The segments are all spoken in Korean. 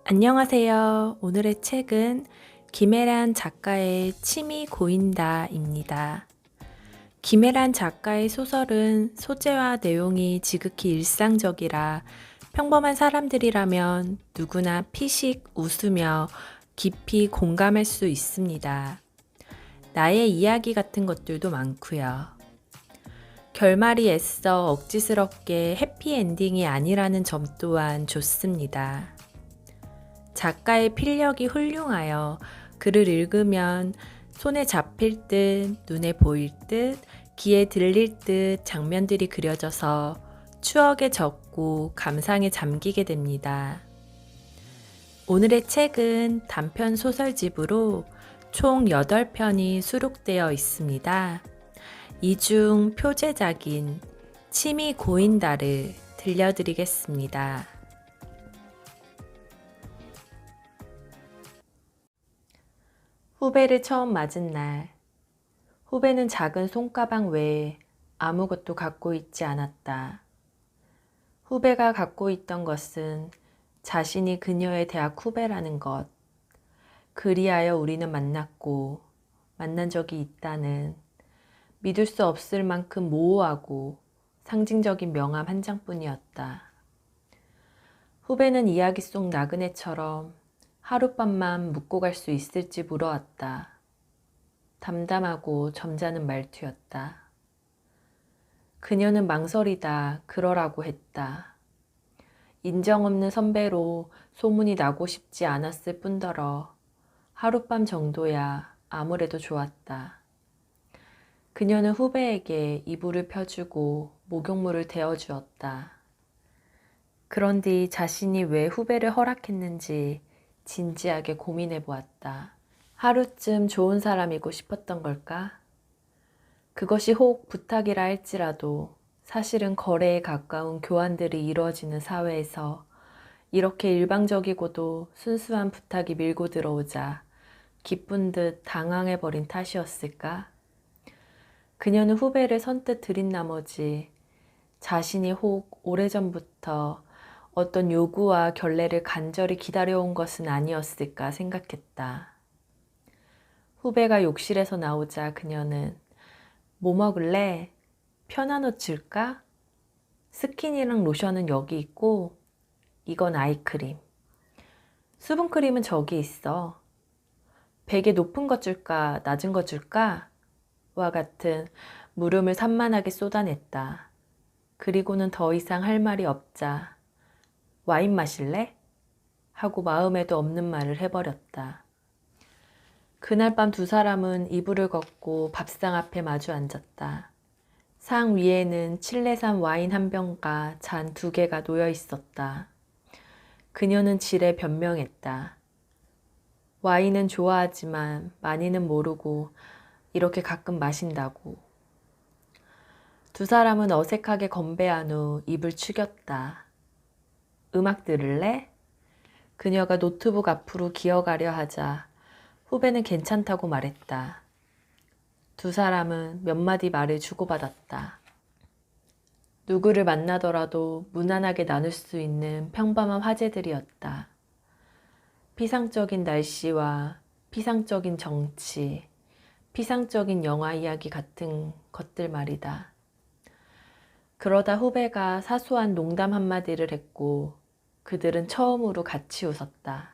안녕하세요. 오늘의 책은 김애란 작가의 침이 고인다입니다. 김애란 작가의 소설은 소재와 내용이 지극히 일상적이라 평범한 사람들이라면 누구나 피식 웃으며 깊이 공감할 수 있습니다. 나의 이야기 같은 것들도 많고요. 결말이 애써 억지스럽게 해피엔딩이 아니라는 점 또한 좋습니다. 작가의 필력이 훌륭하여 글을 읽으면 손에 잡힐 듯, 눈에 보일 듯, 귀에 들릴 듯 장면들이 그려져서 추억에 젖고 감상에 잠기게 됩니다. 오늘의 책은 단편 소설집으로 총 8편이 수록되어 있습니다. 이 중 표제작인 침이 고인다를 들려드리겠습니다. 후배를 처음 맞은 날, 후배는 작은 손가방 외에 아무것도 갖고 있지 않았다. 후배가 갖고 있던 것은 자신이 그녀의 대학 후배라는 것, 그리하여 우리는 만났고 만난 적이 있다는 믿을 수 없을 만큼 모호하고 상징적인 명함 한 장뿐이었다. 후배는 이야기 속 나그네처럼 하룻밤만 묵고 갈 수 있을지 물어왔다. 담담하고 점잖은 말투였다. 그녀는 망설이다 그러라고 했다. 인정 없는 선배로 소문이 나고 싶지 않았을 뿐더러 하룻밤 정도야 아무래도 좋았다. 그녀는 후배에게 이불을 펴주고 목욕물을 데워주었다. 그런 뒤 자신이 왜 후배를 허락했는지 진지하게 고민해 보았다. 하루쯤 좋은 사람이고 싶었던 걸까? 그것이 혹 부탁이라 할지라도 사실은 거래에 가까운 교환들이 이루어지는 사회에서 이렇게 일방적이고도 순수한 부탁이 밀고 들어오자 기쁜 듯 당황해버린 탓이었을까? 그녀는 후배를 선뜻 들인 나머지 자신이 혹 오래전부터 어떤 요구와 결례를 간절히 기다려온 것은 아니었을까 생각했다. 후배가 욕실에서 나오자 그녀는 뭐 먹을래? 편한 옷 줄까? 스킨이랑 로션은 여기 있고 이건 아이크림. 수분크림은 저기 있어. 베개 높은 거 줄까? 낮은 거 줄까? 와 같은 물음을 산만하게 쏟아냈다. 그리고는 더 이상 할 말이 없자 와인 마실래? 하고 마음에도 없는 말을 해버렸다. 그날 밤 두 사람은 이불을 걷고 밥상 앞에 마주 앉았다. 상 위에는 칠레산 와인 한 병과 잔 2개가 놓여 있었다. 그녀는 지레 변명했다. 와인은 좋아하지만 많이는 모르고 이렇게 가끔 마신다고. 두 사람은 어색하게 건배한 후 입을 축였다. 음악 들을래? 그녀가 노트북 앞으로 기어가려 하자 후배는 괜찮다고 말했다. 두 사람은 몇 마디 말을 주고받았다. 누구를 만나더라도 무난하게 나눌 수 있는 평범한 화제들이었다. 피상적인 날씨와 피상적인 정치, 피상적인 영화 이야기 같은 것들 말이다. 그러다 후배가 사소한 농담 한마디를 했고 그들은 처음으로 같이 웃었다.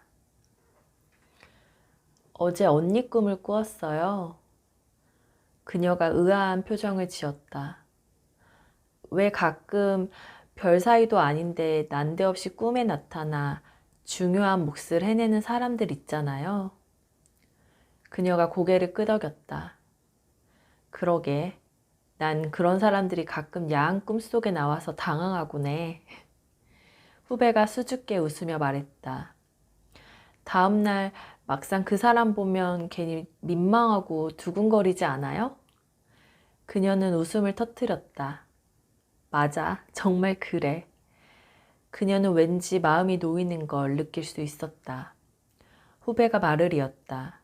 어제 언니 꿈을 꾸었어요. 그녀가 의아한 표정을 지었다. 왜 가끔 별 사이도 아닌데 난데없이 꿈에 나타나 중요한 몫을 해내는 사람들 있잖아요. 그녀가 고개를 끄덕였다. 그러게, 난 그런 사람들이 가끔 야한 꿈속에 나와서 당황하곤 해. 후배가 수줍게 웃으며 말했다. 다음날 막상 그 사람 보면 괜히 민망하고 두근거리지 않아요? 그녀는 웃음을 터뜨렸다. 맞아, 정말 그래. 그녀는 왠지 마음이 놓이는 걸 느낄 수 있었다. 후배가 말을 이었다.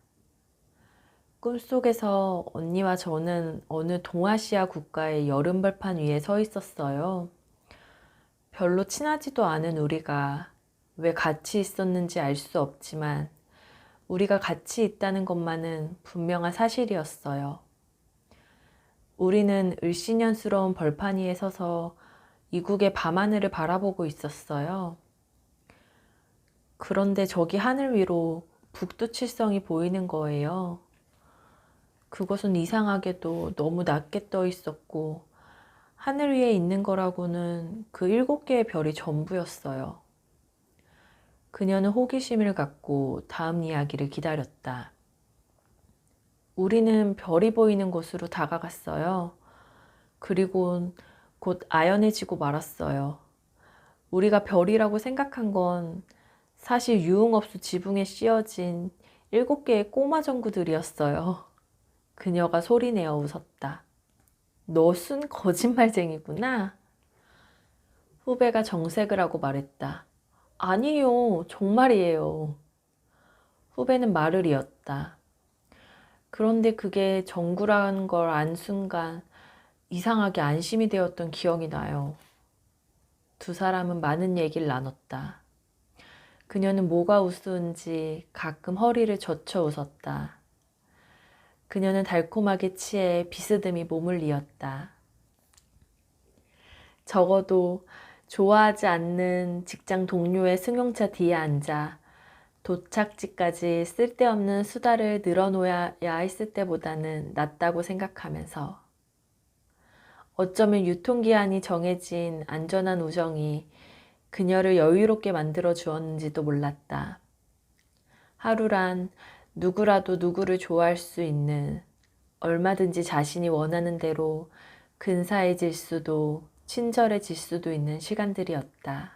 꿈속에서 언니와 저는 어느 동아시아 국가의 여름벌판 위에 서 있었어요. 별로 친하지도 않은 우리가 왜 같이 있었는지 알 수 없지만 우리가 같이 있다는 것만은 분명한 사실이었어요. 우리는 을씨년스러운 벌판 위에 서서 이국의 밤하늘을 바라보고 있었어요. 그런데 저기 하늘 위로 북두칠성이 보이는 거예요. 그것은 이상하게도 너무 낮게 떠 있었고 하늘 위에 있는 거라고는 그 7개의 별이 전부였어요. 그녀는 호기심을 갖고 다음 이야기를 기다렸다. 우리는 별이 보이는 곳으로 다가갔어요. 그리고 곧 아연해지고 말았어요. 우리가 별이라고 생각한 건 사실 유흥업소 지붕에 씌어진 7개의 꼬마 전구들이었어요. 그녀가 소리내어 웃었다. 너 순 거짓말쟁이구나. 후배가 정색을 하고 말했다. 아니에요, 정말이에요. 후배는 말을 이었다. 그런데 그게 전구라는 걸 안 순간 이상하게 안심이 되었던 기억이 나요. 두 사람은 많은 얘기를 나눴다. 그녀는 뭐가 우스운지 가끔 허리를 젖혀 웃었다. 그녀는 달콤하게 취해 비스듬히 몸을 이었다. 적어도 좋아하지 않는 직장 동료의 승용차 뒤에 앉아 도착지까지 쓸데없는 수다를 늘어놓아야 했을 때보다는 낫다고 생각하면서 어쩌면 유통기한이 정해진 안전한 우정이 그녀를 여유롭게 만들어 주었는지도 몰랐다. 하루란 누구라도 누구를 좋아할 수 있는, 얼마든지 자신이 원하는 대로 근사해질 수도 친절해질 수도 있는 시간들이었다.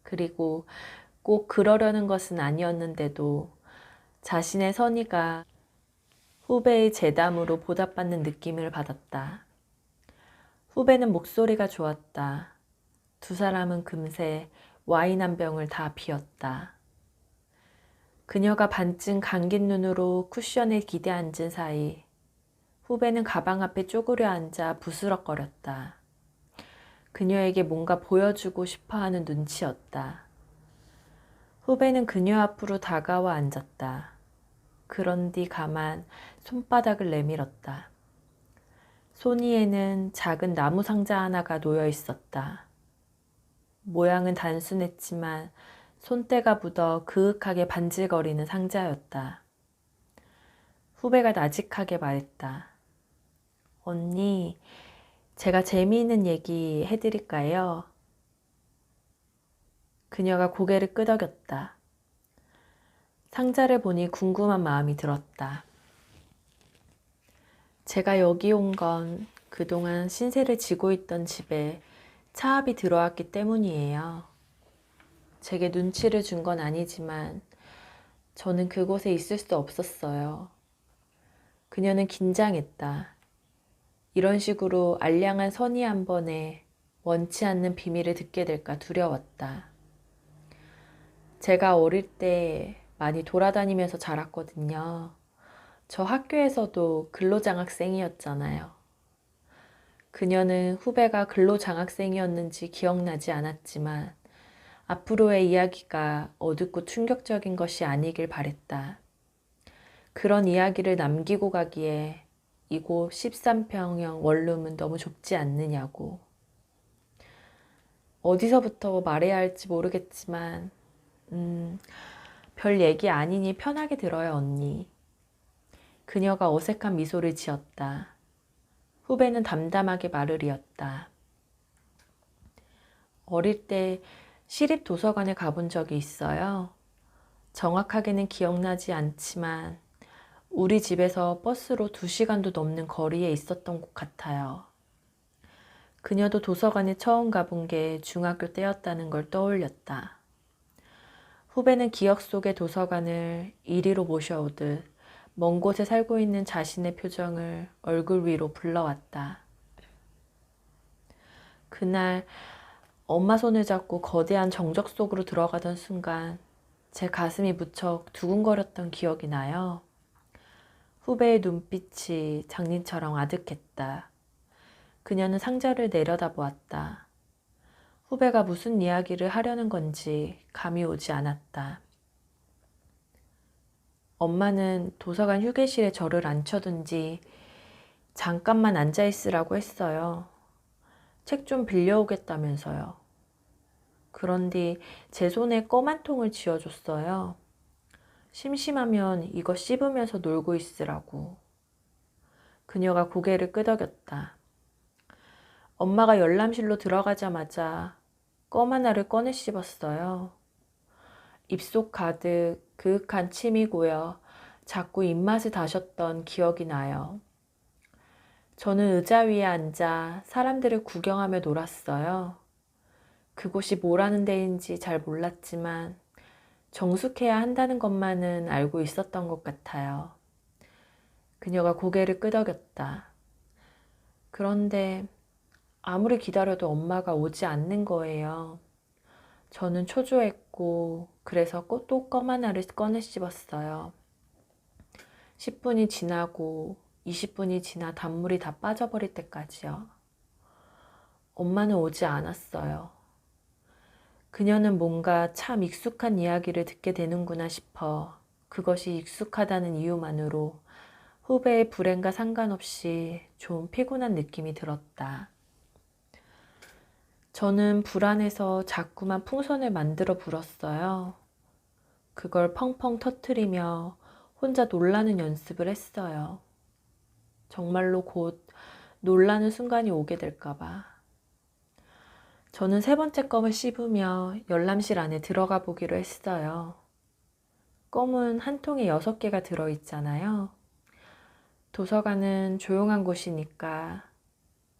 그리고 꼭 그러려는 것은 아니었는데도 자신의 선의가 후배의 재담으로 보답받는 느낌을 받았다. 후배는 목소리가 좋았다. 두 사람은 금세 와인 한 병을 다 비웠다. 그녀가 반쯤 감긴 눈으로 쿠션에 기대 앉은 사이 후배는 가방 앞에 쪼그려 앉아 부스럭거렸다. 그녀에게 뭔가 보여주고 싶어하는 눈치였다. 후배는 그녀 앞으로 다가와 앉았다. 그런 뒤 가만 손바닥을 내밀었다. 손 위에는 작은 나무 상자 하나가 놓여 있었다. 모양은 단순했지만 손때가 묻어 그윽하게 반질거리는 상자였다. 후배가 나직하게 말했다. 언니, 제가 재미있는 얘기 해드릴까요? 그녀가 고개를 끄덕였다. 상자를 보니 궁금한 마음이 들었다. 제가 여기 온 건 그동안 신세를 지고 있던 집에 차압이 들어왔기 때문이에요. 제게 눈치를 준 건 아니지만 저는 그곳에 있을 수 없었어요. 그녀는 긴장했다. 이런 식으로 알량한 선의 한 번에 원치 않는 비밀을 듣게 될까 두려웠다. 제가 어릴 때 많이 돌아다니면서 자랐거든요. 저 학교에서도 근로장학생이었잖아요. 그녀는 후배가 근로장학생이었는지 기억나지 않았지만 앞으로의 이야기가 어둡고 충격적인 것이 아니길 바랬다. 그런 이야기를 남기고 가기에 이곳 13평형 원룸은 너무 좁지 않느냐고. 어디서부터 말해야 할지 모르겠지만 별 얘기 아니니 편하게 들어요, 언니. 그녀가 어색한 미소를 지었다. 후배는 담담하게 말을 이었다. 어릴 때 시립 도서관에 가본 적이 있어요. 정확하게는 기억나지 않지만 우리 집에서 버스로 2시간도 넘는 거리에 있었던 곳 같아요. 그녀도 도서관에 처음 가본 게 중학교 때였다는 걸 떠올렸다. 후배는 기억 속의 도서관을 이리로 모셔오듯 먼 곳에 살고 있는 자신의 표정을 얼굴 위로 불러왔다. 그날 엄마 손을 잡고 거대한 정적 속으로 들어가던 순간 제 가슴이 무척 두근거렸던 기억이 나요. 후배의 눈빛이 장님처럼 아득했다. 그녀는 상자를 내려다보았다. 후배가 무슨 이야기를 하려는 건지 감이 오지 않았다. 엄마는 도서관 휴게실에 저를 앉혀둔 뒤 잠깐만 앉아있으라고 했어요. 책 좀 빌려오겠다면서요. 그런 뒤 제 손에 껌 한 통을 쥐어줬어요. 심심하면 이거 씹으면서 놀고 있으라고. 그녀가 고개를 끄덕였다. 엄마가 열람실로 들어가자마자 껌 하나를 꺼내 씹었어요. 입속 가득 그윽한 침이 고여 자꾸 입맛을 다셨던 기억이 나요. 저는 의자 위에 앉아 사람들을 구경하며 놀았어요. 그곳이 뭐라는 데인지 잘 몰랐지만 정숙해야 한다는 것만은 알고 있었던 것 같아요. 그녀가 고개를 끄덕였다. 그런데 아무리 기다려도 엄마가 오지 않는 거예요. 저는 초조했고 그래서 또 껌 하나를 꺼내 씹었어요. 10분이 지나고 20분이 지나 단물이 다 빠져버릴 때까지요. 엄마는 오지 않았어요. 그녀는 뭔가 참 익숙한 이야기를 듣게 되는구나 싶어 그것이 익숙하다는 이유만으로 후배의 불행과 상관없이 좀 피곤한 느낌이 들었다. 저는 불안해서 자꾸만 풍선을 만들어 불었어요. 그걸 펑펑 터트리며 혼자 놀라는 연습을 했어요. 정말로 곧 놀라는 순간이 오게 될까봐. 저는 세 번째 껌을 씹으며 열람실 안에 들어가 보기로 했어요. 껌은 한 통에 6개가 들어있잖아요. 도서관은 조용한 곳이니까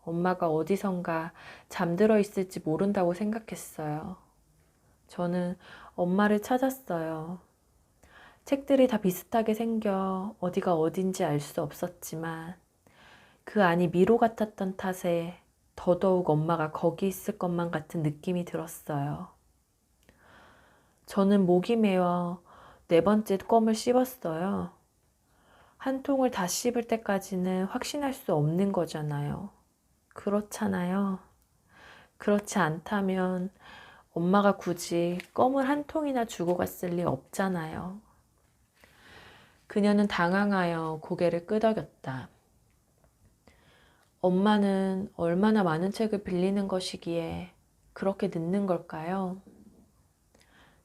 엄마가 어디선가 잠들어 있을지 모른다고 생각했어요. 저는 엄마를 찾았어요. 책들이 다 비슷하게 생겨 어디가 어딘지 알 수 없었지만 그 안이 미로 같았던 탓에 더더욱 엄마가 거기 있을 것만 같은 느낌이 들었어요. 저는 목이 메어 4번째 껌을 씹었어요. 한 통을 다 씹을 때까지는 확신할 수 없는 거잖아요. 그렇잖아요. 그렇지 않다면 엄마가 굳이 껌을 한 통이나 주고 갔을 리 없잖아요. 그녀는 당황하여 고개를 끄덕였다. 엄마는 얼마나 많은 책을 빌리는 것이기에 그렇게 늦는 걸까요?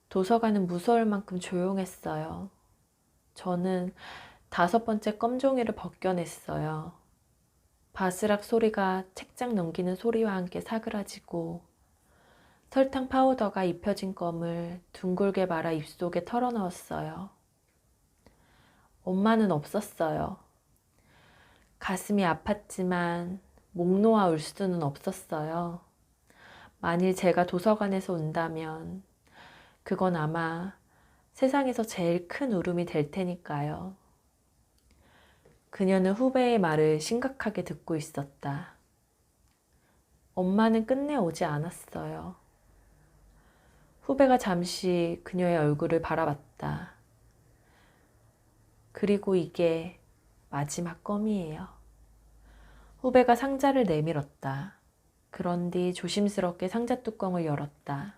도서관은 무서울 만큼 조용했어요. 저는 5번째 껌종이를 벗겨냈어요. 바스락 소리가 책장 넘기는 소리와 함께 사그라지고 설탕 파우더가 입혀진 껌을 둥글게 말아 입속에 털어넣었어요. 엄마는 없었어요. 가슴이 아팠지만 목 놓아 울 수는 없었어요. 만일 제가 도서관에서 운다면 그건 아마 세상에서 제일 큰 울음이 될 테니까요. 그녀는 후배의 말을 심각하게 듣고 있었다. 엄마는 끝내 오지 않았어요. 후배가 잠시 그녀의 얼굴을 바라봤다. 그리고 이게 마지막 껌이에요. 후배가 상자를 내밀었다. 그런 뒤 조심스럽게 상자 뚜껑을 열었다.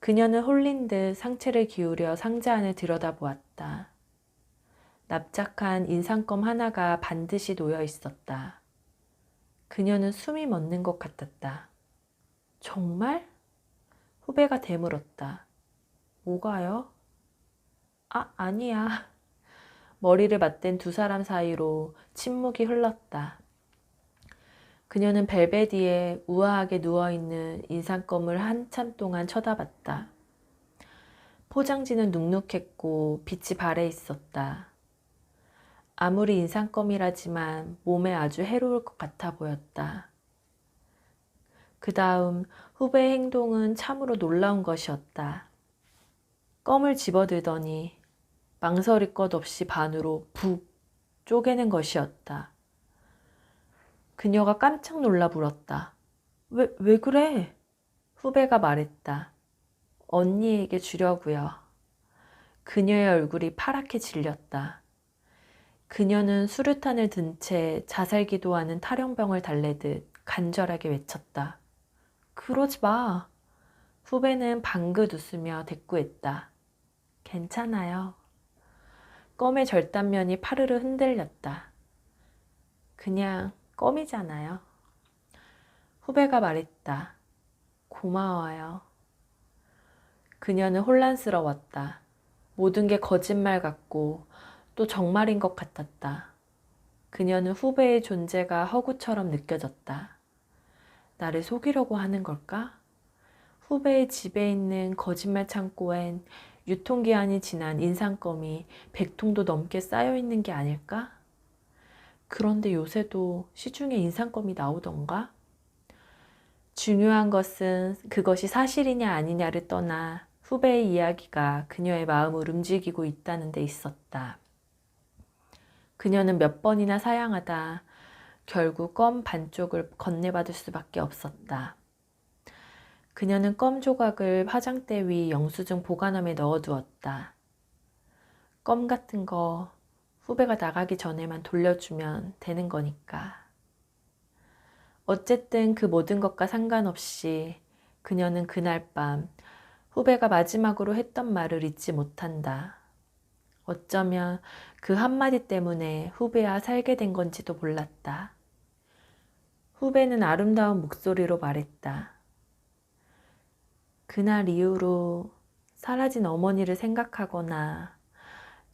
그녀는 홀린 듯 상체를 기울여 상자 안을 들여다보았다. 납작한 인상껌 하나가 반드시 놓여 있었다. 그녀는 숨이 멎는 것 같았다. 정말? 후배가 되물었다. 뭐가요? 아니야. 머리를 맞댄 두 사람 사이로 침묵이 흘렀다. 그녀는 벨베디에 우아하게 누워있는 인상껌을 한참 동안 쳐다봤다. 포장지는 눅눅했고 빛이 발해 있었다. 아무리 인상껌이라지만 몸에 아주 해로울 것 같아 보였다. 그 다음 후배의 행동은 참으로 놀라운 것이었다. 껌을 집어들더니 망설일 것 없이 반으로 푹 쪼개는 것이었다. 그녀가 깜짝 놀라 물었다. 왜 그래? 후배가 말했다. 언니에게 주려고요. 그녀의 얼굴이 파랗게 질렸다. 그녀는 수류탄을 든 채 자살기도하는 탈영병을 달래듯 간절하게 외쳤다. 그러지 마. 후배는 방긋 웃으며 대꾸했다. 괜찮아요. 껌의 절단면이 파르르 흔들렸다. 그냥 껌이잖아요. 후배가 말했다. 고마워요. 그녀는 혼란스러웠다. 모든 게 거짓말 같고 또 정말인 것 같았다. 그녀는 후배의 존재가 허구처럼 느껴졌다. 나를 속이려고 하는 걸까? 후배의 집에 있는 거짓말 창고엔 유통기한이 지난 인상껌이 100통도 넘게 쌓여 있는 게 아닐까? 그런데 요새도 시중에 인상껌이 나오던가? 중요한 것은 그것이 사실이냐 아니냐를 떠나 후배의 이야기가 그녀의 마음을 움직이고 있다는 데 있었다. 그녀는 몇 번이나 사양하다 결국 껌 반쪽을 건네받을 수밖에 없었다. 그녀는 껌 조각을 화장대 위 영수증 보관함에 넣어두었다. 껌 같은 거 후배가 나가기 전에만 돌려주면 되는 거니까. 어쨌든 그 모든 것과 상관없이 그녀는 그날 밤 후배가 마지막으로 했던 말을 잊지 못한다. 어쩌면 그 한마디 때문에 후배와 살게 된 건지도 몰랐다. 후배는 아름다운 목소리로 말했다. 그날 이후로 사라진 어머니를 생각하거나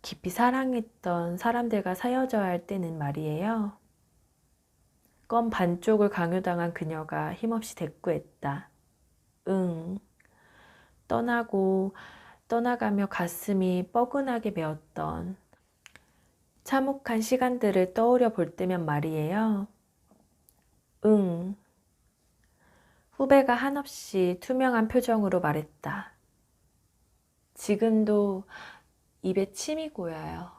깊이 사랑했던 사람들과 사여져야 할 때는 말이에요. 껌 반쪽을 강요당한 그녀가 힘없이 대꾸했다. 응. 떠나가며 가슴이 뻐근하게 메었던 참혹한 시간들을 떠오려 볼 때면 말이에요. 응. 후배가 한없이 투명한 표정으로 말했다. 지금도 입에 침이 고여요.